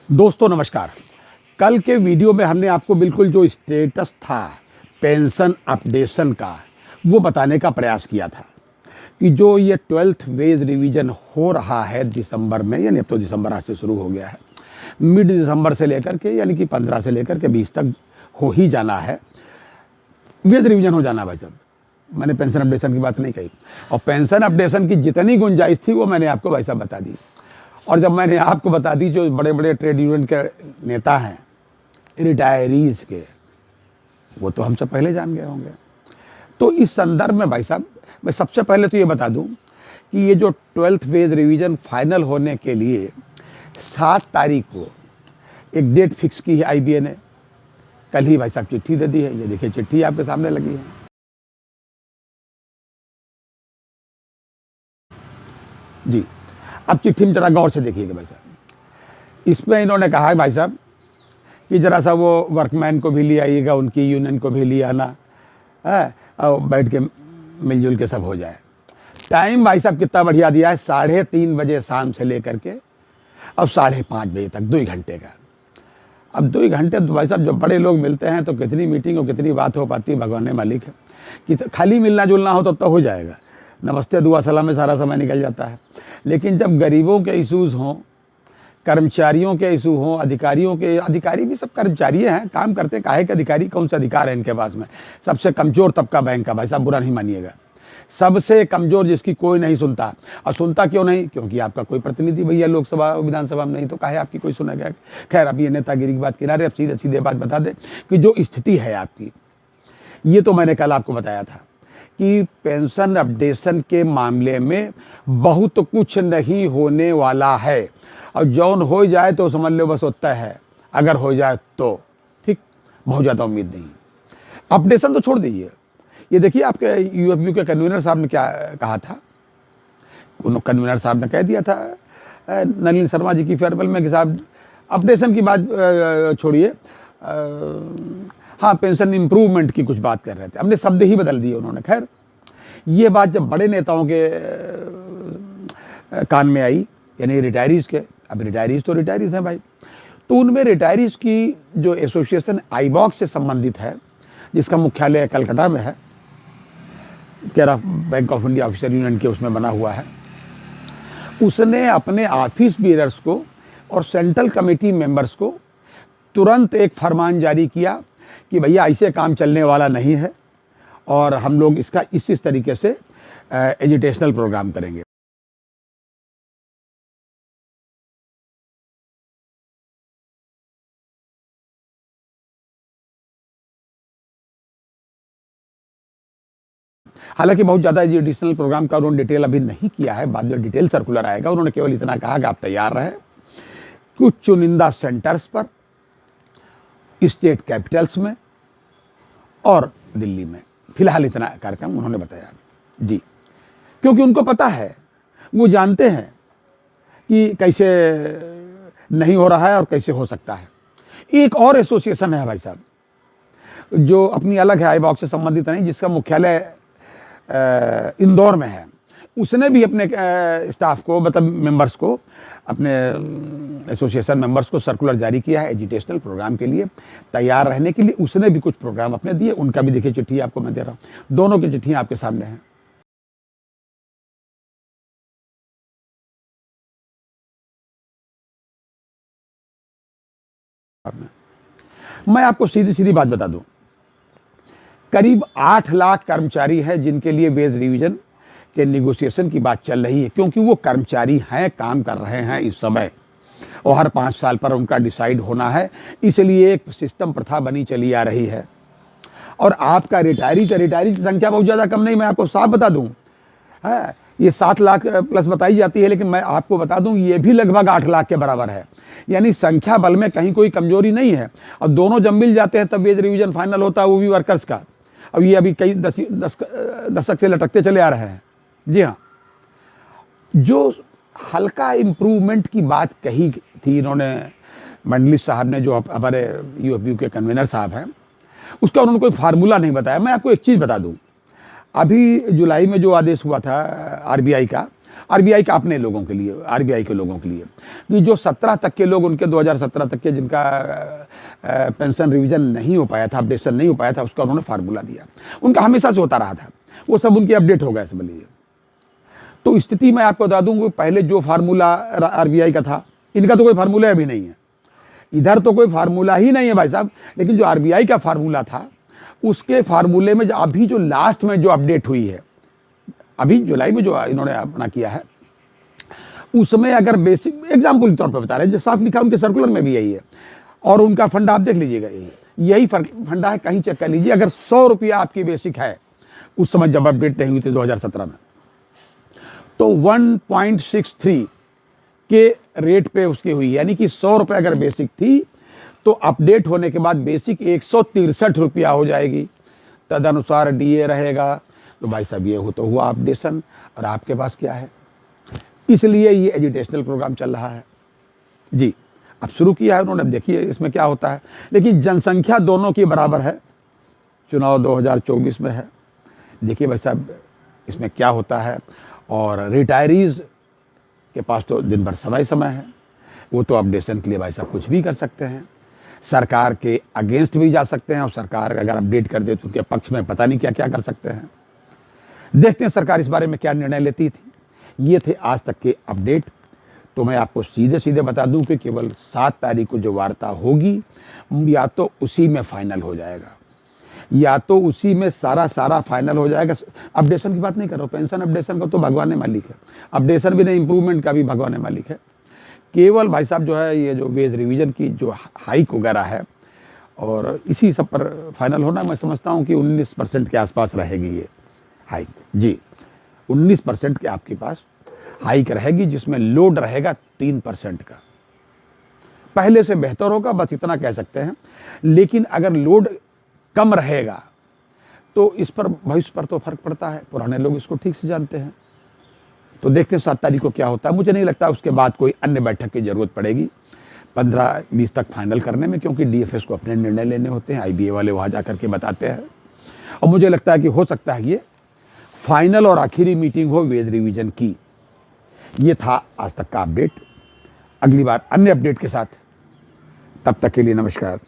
दोस्तों नमस्कार। कल के वीडियो में हमने आपको बिल्कुल जो स्टेटस था पेंशन अपडेशन का वो बताने का प्रयास किया था कि जो ये 12th वेज रिवीजन हो रहा है दिसंबर में, यानी अब तो दिसंबर आज से शुरू हो गया है, मिड दिसंबर से लेकर के यानी कि 15 से लेकर के 20 तक हो ही जाना है। वेज रिवीजन हो जाना भाई साहब, मैंने पेंशन अपडेशन की बात नहीं कही। और पेंशन अपडेशन की जितनी गुंजाइश थी वो मैंने आपको भाई साहब बता दी। और जब मैंने आपको बता दी जो बड़े बड़े ट्रेड यूनियन के नेता हैं रिटायरीज के, वो तो हमसे पहले जान गए होंगे। तो इस संदर्भ में भाई साहब मैं सबसे पहले तो ये बता दूं कि ये जो 12th वेज रिवीजन फाइनल होने के लिए 7 तारीख को एक डेट फिक्स की है आईबीए ने। कल ही भाई साहब चिट्ठी दे दी है, ये देखिए चिट्ठी आपके सामने लगी है। जी, अब चिट्ठी में जरा गौर से देखिएगा भाई साहब। इसमें इन्होंने कहा है भाई साहब कि जरा सा वो वर्कमैन को भी ले आइएगा, उनकी यूनियन को भी ले आना है और बैठ के मिलजुल के सब हो जाए। टाइम भाई साहब कितना बढ़िया दिया है, 3:30 बजे शाम से लेकर के अब 5:30 बजे तक, 2 घंटे का। अब 2 घंटे तो भाई साहब जब बड़े लोग मिलते हैं तो कितनी मीटिंग और कितनी बात हो पाती है भगवान ने मालिक है। कि खाली मिलना जुलना हो तो हो जाएगा, नमस्ते दुआ सलाम में सारा समय निकल जाता है। लेकिन जब गरीबों के इशूज़ हों, कर्मचारियों के इशू हों, अधिकारियों के, अधिकारी भी सब कर्मचारी हैं, काम करते, काहे के अधिकारी, कौन सा अधिकार है इनके पास में। सबसे कमज़ोर तबका बैंक का भाई साहब, बुरा नहीं मानिएगा, सबसे कमज़ोर जिसकी कोई नहीं सुनता। और सुनता क्यों नहीं? क्योंकि आपका कोई प्रतिनिधि भैया लोकसभा विधानसभा में नहीं, तो काहे आपकी कोई सुनेगा। खैर अब ये नेतागिरी की बात किनारे, अब सीधे सीधे बात बता दें कि जो स्थिति है आपकी, ये तो मैंने कल आपको बताया था कि पेंशन अपडेशन के मामले में बहुत कुछ नहीं होने वाला है। और जौन हो जाए तो समझ लो बस होता है, अगर हो जाए तो ठीक, बहुत ज़्यादा उम्मीद नहीं। अपडेशन तो छोड़ दीजिए, ये देखिए आपके यूएफयू के कन्वीनर साहब ने क्या कहा था। उन कन्वीनर साहब ने कह दिया था नलिन शर्मा जी की फेयरवेल में कि साहब अपडेशन की बात छोड़िए, हाँ पेंशन इम्प्रूवमेंट की कुछ बात कर रहे थे, हमने शब्द ही बदल दिए उन्होंने। खैर ये बात जब बड़े नेताओं के कान में आई, यानी रिटायरीज के, अब रिटायरीज तो रिटायरीज हैं भाई, तो उनमें रिटायरीज की जो एसोसिएशन आईबॉक्स से संबंधित है, जिसका मुख्यालय कलकत्ता में है, care of bank of India officer union के उसमें बना हुआ है, उसने अपने ऑफिस बीयरर्स को और सेंट्रल कमेटी मेंबर्स को तुरंत एक फरमान जारी किया कि भैया ऐसे काम चलने वाला नहीं है और हम लोग इसका इस तरीके से एजुटेशनल प्रोग्राम करेंगे। हालांकि बहुत ज़्यादा एजुकेशनल प्रोग्राम का उन्होंने डिटेल अभी नहीं किया है, बाद में डिटेल सर्कुलर आएगा। उन्होंने केवल इतना कहा कि आप तैयार रहें, कुछ चुनिंदा सेंटर्स पर, स्टेट कैपिटल्स में और दिल्ली में, फिलहाल इतना कार्यक्रम उन्होंने बताया जी। क्योंकि उनको पता है, वो जानते हैं कि कैसे नहीं हो रहा है और कैसे हो सकता है। एक और एसोसिएशन है भाई साहब जो अपनी अलग है, आईबॉक्स से संबंधित नहीं, जिसका मुख्यालय इंदौर में है। उसने भी अपने स्टाफ को, मतलब मेंबर्स को, अपने एसोसिएशन मेंबर्स को सर्कुलर जारी किया है एजुकेशनल प्रोग्राम के लिए तैयार रहने के लिए। उसने भी कुछ प्रोग्राम अपने दिए, उनका भी देखिए चिट्ठी आपको मैं दे रहा हूँ, दोनों की चिट्ठियाँ आपके सामने हैं। मैं आपको सीधी सीधी बात बता दूं, करीब 8 लाख कर्मचारी हैं जिनके लिए वेज रिवीजन के निगोशिएशन की बात चल रही है, क्योंकि वो कर्मचारी हैं, काम कर रहे हैं इस समय और हर 5 साल पर उनका डिसाइड होना है। इसलिए एक सिस्टम प्रथा बनी चली आ रही है। और आपका रिटायरी की संख्या बहुत ज़्यादा कम नहीं, मैं आपको साफ बता दूं है, ये 7 लाख प्लस बताई जाती है, लेकिन मैं आपको बता दूं ये भी लगभग 8 लाख के बराबर है। यानी संख्या बल में कहीं कोई कमजोरी नहीं है। और दोनों जब मिल जाते हैं तब वेज रिवीजन फाइनल होता है, वो भी वर्कर्स का। अब ये अभी कई दशक से लटकते चले आ रहे हैं। जी हाँ, जो हल्का इम्प्रूवमेंट की बात कही थी इन्होंने, मंडलिस साहब ने, जो हमारे यूएफयू के कन्वीनर साहब हैं, उसका उन्होंने कोई फार्मूला नहीं बताया। मैं आपको एक चीज़ बता दूं, अभी जुलाई में जो आदेश हुआ था आरबीआई का, आरबीआई का अपने लोगों के लिए, आरबीआई के लोगों के लिए, कि जो 17 तक के लोग उनके 2017 तक के जिनका पेंशन रिवीजन नहीं हो पाया था, अपडेशन नहीं हो पाया था, उसका उन्होंने फार्मूला दिया। उनका हमेशा से होता रहा था, वो सब उनके अपडेट हो गए समझ लीजिए। तो स्थिति मैं आपको बता दूं कि पहले जो फार्मूला आरबीआई का था, इनका तो कोई फार्मूला अभी नहीं है, इधर तो कोई फार्मूला ही नहीं है भाई साहब। लेकिन जो आरबीआई का फार्मूला था, उसके फार्मूले में अभी जो लास्ट में जो अपडेट हुई है, अभी जुलाई में जो इन्होंने अपना किया है, उसमें अगर बेसिक एग्जाम्पल के तौर पर बता रहे हैं, जो साफ लिखा उनके सर्कुलर में भी यही है, और उनका फंडा आप देख लीजिएगा, यही फंडा है, कहीं चेक कर लीजिए। अगर 100 रुपया आपकी बेसिक है उस समय जब अपडेट नहीं हुई थी 2017 में, तो 1.63 के रेट पे उसकी हुई, यानी कि 100 रुपये अगर बेसिक थी तो अपडेट होने के बाद बेसिक 163 रुपया हो जाएगी, तदनुसार डीए रहेगा। तो भाई साहब ये हो तो हुआ अपडेशन, और आपके पास क्या है, इसलिए ये एजुकेशनल प्रोग्राम चल रहा है जी। अब शुरू किया है उन्होंने, अब देखिए इसमें क्या होता है। लेकिन जनसंख्या दोनों की बराबर है, चुनाव 2024 में है, देखिए भाई साहब इसमें क्या होता है। और रिटायरीज़ के पास तो दिन भर समय है, वो तो अपडेशन के लिए भाई साहब कुछ भी कर सकते हैं, सरकार के अगेंस्ट भी जा सकते हैं, और सरकार अगर अपडेट कर दे तो उनके पक्ष में पता नहीं क्या क्या कर सकते हैं। देखते हैं सरकार इस बारे में क्या निर्णय लेती थी। ये थे आज तक के अपडेट। तो मैं आपको सीधे सीधे बता दूं कि केवल 7 तारीख को जो वार्ता होगी, या तो उसी में फाइनल हो जाएगा, या तो उसी में सारा फाइनल हो जाएगा। अपडेशन की बात नहीं कर रहा हूँ, पेंशन अपडेशन का तो भगवान ने मालिक है, अपडेशन भी नहीं, इम्प्रूवमेंट का भी भगवान ने मालिक है। केवल भाई साहब जो है ये जो वेज रिवीजन की जो हाइक वगैरह है, और इसी सब पर फाइनल होना, मैं समझता हूँ कि 19% के आसपास रहेगी ये हाइक जी। 19% के आपके पास हाइक रहेगी, जिसमें लोड रहेगा 3% का। पहले से बेहतर होगा, बस इतना कह सकते हैं। लेकिन अगर लोड कम रहेगा तो इस पर भविष्य पर तो फर्क पड़ता है, पुराने लोग इसको ठीक से जानते हैं। तो देखते हैं 7 तारीख को क्या होता है। मुझे नहीं लगता उसके बाद कोई अन्य बैठक की जरूरत पड़ेगी 15-20 तक फाइनल करने में, क्योंकि डीएफएस को अपने निर्णय लेने होते हैं, आईबीए वाले वहाँ जा करके बताते हैं। और मुझे लगता है कि हो सकता है ये फाइनल और आखिरी मीटिंग हो वेज रिवीजन की। ये था आज तक का अपडेट। अगली बार अन्य अपडेट के साथ, तब तक के लिए नमस्कार।